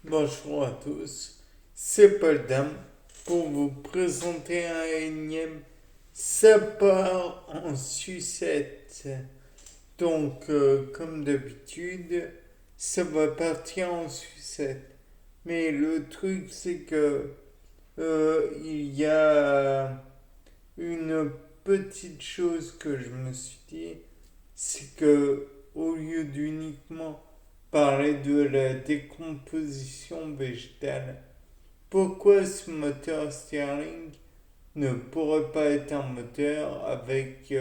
Bonjour à tous, c'est Paul Dam pour vous présenter un énième sapeur en sucette. Donc, comme d'habitude, ça va partir en sucette. Mais le truc, c'est que il y a une petite chose que je me suis dit, c'est que au lieu d'uniquement parler de la décomposition végétale, pourquoi ce moteur Stirling ne pourrait pas être un moteur avec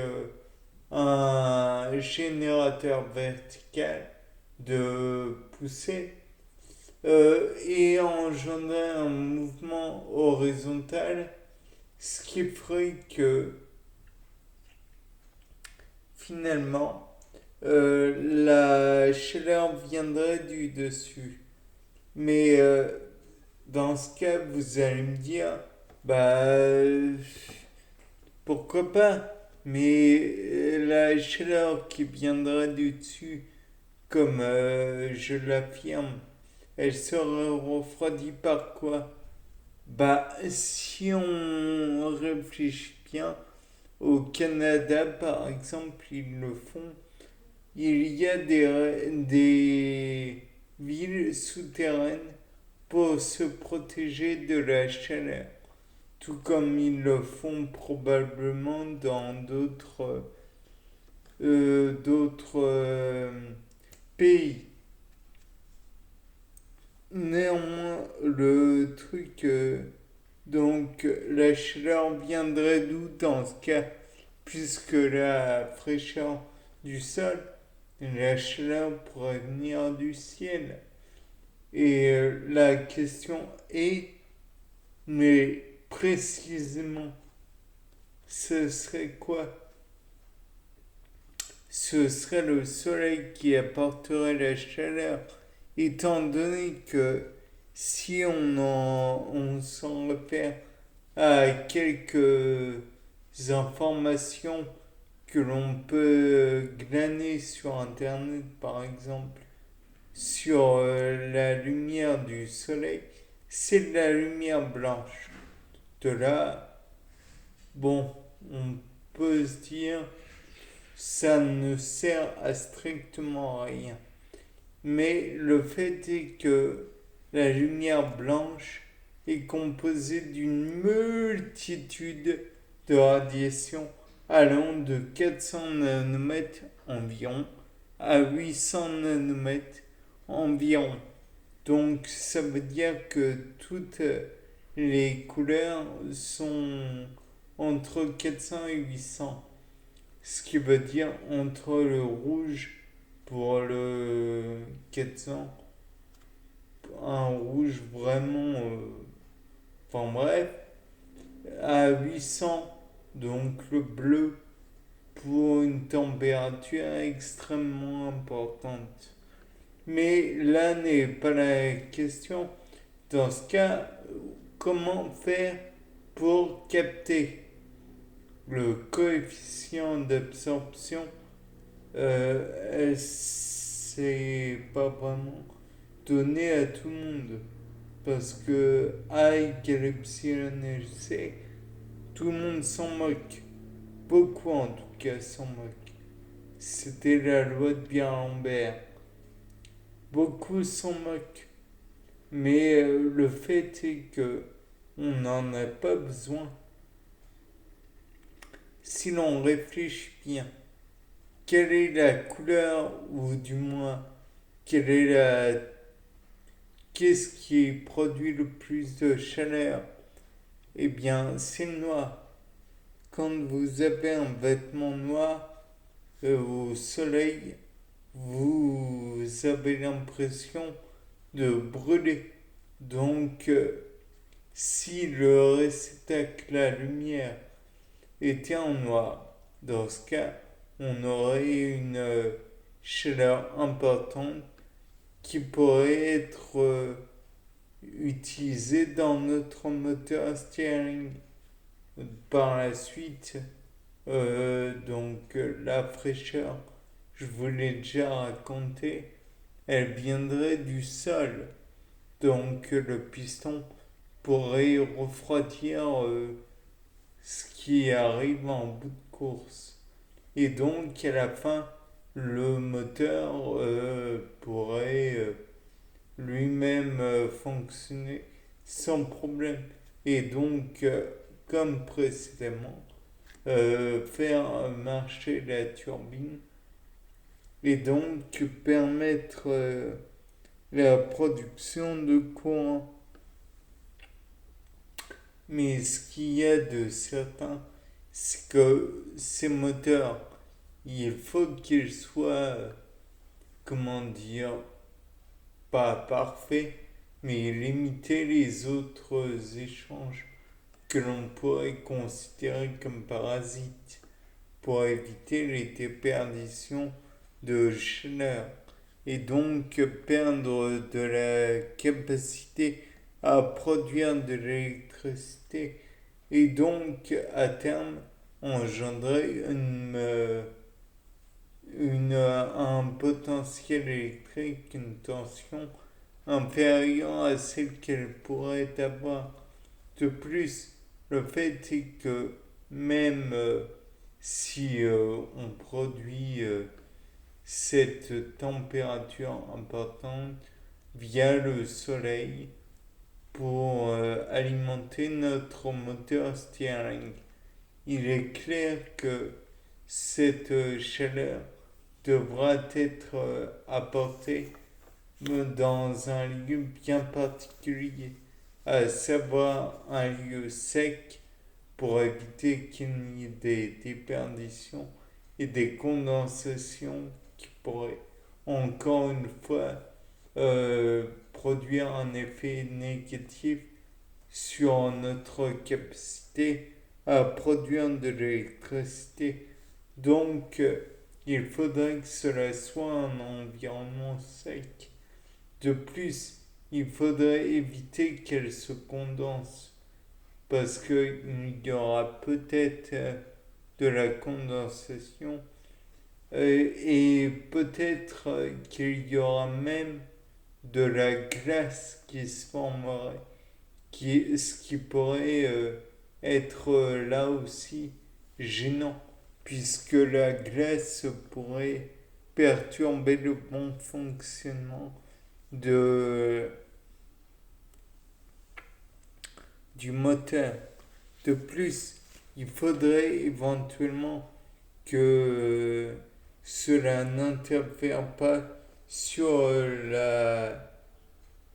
un générateur vertical de poussée et engendrer un mouvement horizontal, ce qui ferait que finalement la chaleur viendrait du dessus. Mais dans ce cas, vous allez me dire, bah pourquoi pas, mais la chaleur qui viendra du dessus, comme je l'affirme, elle sera refroidie par quoi? Bah si on réfléchit bien, au Canada par exemple, ils le font. Il y a des villes souterraines pour se protéger de la chaleur, tout comme ils le font probablement dans d'autres pays. Néanmoins, le truc, donc la chaleur viendrait d'où dans ce cas, puisque la fraîcheur du sol, la chaleur pourrait venir du ciel. Et la question est, mais précisément, ce serait quoi? Ce serait le soleil qui apporterait la chaleur, étant donné que si on s'en réfère à quelques informations que l'on peut glaner sur Internet, par exemple, sur la lumière du soleil, c'est de la lumière blanche. De là, bon, on peut se dire, ça ne sert à strictement rien. Mais le fait est que la lumière blanche est composée d'une multitude de radiations allant de 400 nanomètres environ à 800 nanomètres environ. Donc ça veut dire que toutes les couleurs sont entre 400 et 800. Ce qui veut dire entre le rouge pour le 400, un rouge vraiment, enfin bref, à 800, donc le bleu pour une température extrêmement importante. Mais là n'est pas la question. Dans ce cas, comment faire pour capter le coefficient d'absorption? C'est pas vraiment donné à tout le monde. Parce que A égale epsilon et C, tout le monde s'en moque. Beaucoup en tout cas s'en moquent. C'était la loi de Birlambert. Beaucoup s'en moquent. Mais le fait est que on n'en a pas besoin. Si l'on réfléchit bien, quelle est la couleur, ou du moins, quelle est la qu'est-ce qui produit le plus de chaleur? Eh bien, c'est le noir. Quand vous avez un vêtement noir au soleil, vous avez l'impression de brûler. Donc, si le réceptacle, la lumière, était en noir, dans ce cas, on aurait une chaleur importante qui pourrait être utilisée dans notre moteur steering. Par la suite, donc la fraîcheur, je vous l'ai déjà raconté, elle viendrait du sol. Donc le piston pourrait refroidir ce qui arrive en bout de course. Et donc à la fin, le moteur pourrait lui-même fonctionner sans problème. Et donc, comme précédemment, faire marcher la turbine et donc permettre la production de courant. Mais ce qu'il y a de certain, c'est que ces moteurs, il faut qu'ils soient, comment dire, pas parfaits, mais limiter les autres échanges que l'on pourrait considérer comme parasites pour éviter les déperditions de chaleur et donc perdre de la capacité à produire de l'électricité et donc à terme engendrer un potentiel électrique, une tension inférieure à celle qu'elle pourrait avoir. De plus, le fait est que même si on produit cette température importante via le soleil pour alimenter notre moteur steering, il est clair que cette chaleur devra être apportée dans un lieu bien particulier, à savoir un lieu sec pour éviter qu'il y ait des déperditions et des condensations qui pourraient encore une fois produire un effet négatif sur notre capacité à produire de l'électricité. Donc, il faudrait que cela soit un environnement sec. De plus, il faudrait éviter qu'elle se condense parce qu'il y aura peut-être de la condensation et peut-être qu'il y aura même de la glace qui se formerait, ce qui pourrait être là aussi gênant, puisque la glace pourrait perturber le bon fonctionnement de, du moteur. De plus, il faudrait éventuellement que cela n'interfère pas sur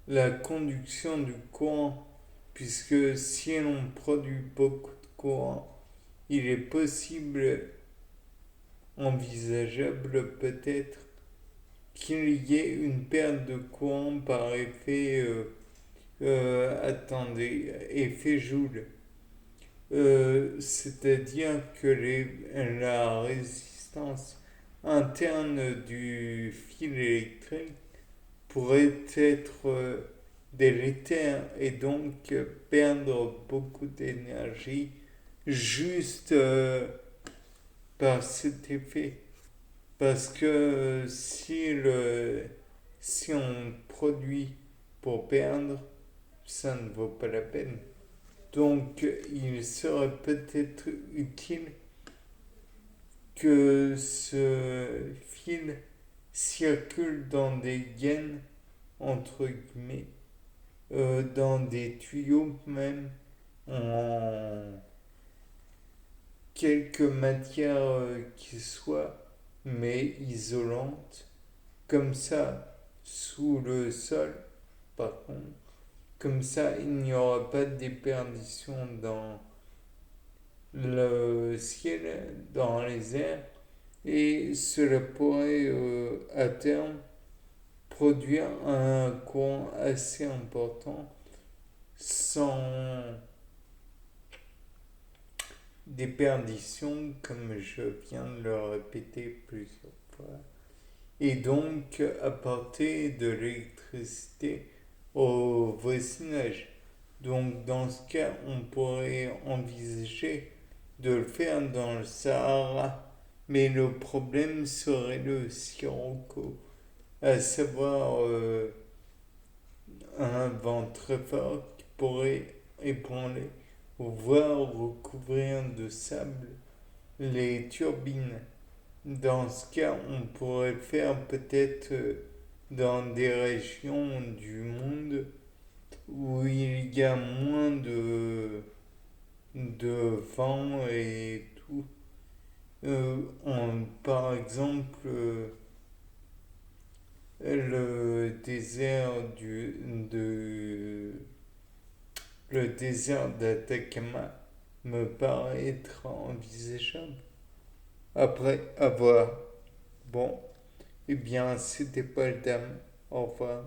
la conduction du courant, puisque si l'on produit beaucoup de courant, il est possible, envisageable peut-être, qu'il y ait une perte de courant par effet, attendez, effet Joule. C'est-à-dire que la résistance interne du fil électrique pourrait être délétère et donc perdre beaucoup d'énergie juste par cet effet. Parce que si on produit pour perdre, ça ne vaut pas la peine. Donc il serait peut-être utile que ce fil circule dans des gaines, entre guillemets, dans des tuyaux même, en quelque matière qui soit, mais isolante, comme ça, sous le sol, par contre. Comme ça, il n'y aura pas de déperdition dans le ciel, dans les airs, et cela pourrait à terme produire un courant assez important sans déperdition, comme je viens de le répéter plusieurs fois, et donc apporter de l'électricité au voisinage. Donc dans ce cas, on pourrait envisager de le faire dans le Sahara. Mais le problème serait le sirocco, à savoir un vent très fort qui pourrait ébranler, voire recouvrir de sable les turbines. Dans ce cas, on pourrait le faire peut-être dans des régions du monde où il y a moins de vent et tout. Par exemple, le désert le désert d'Atacama me paraît être envisageable. Après, à voir. Bon, eh bien, c'était pas le dame. Au revoir.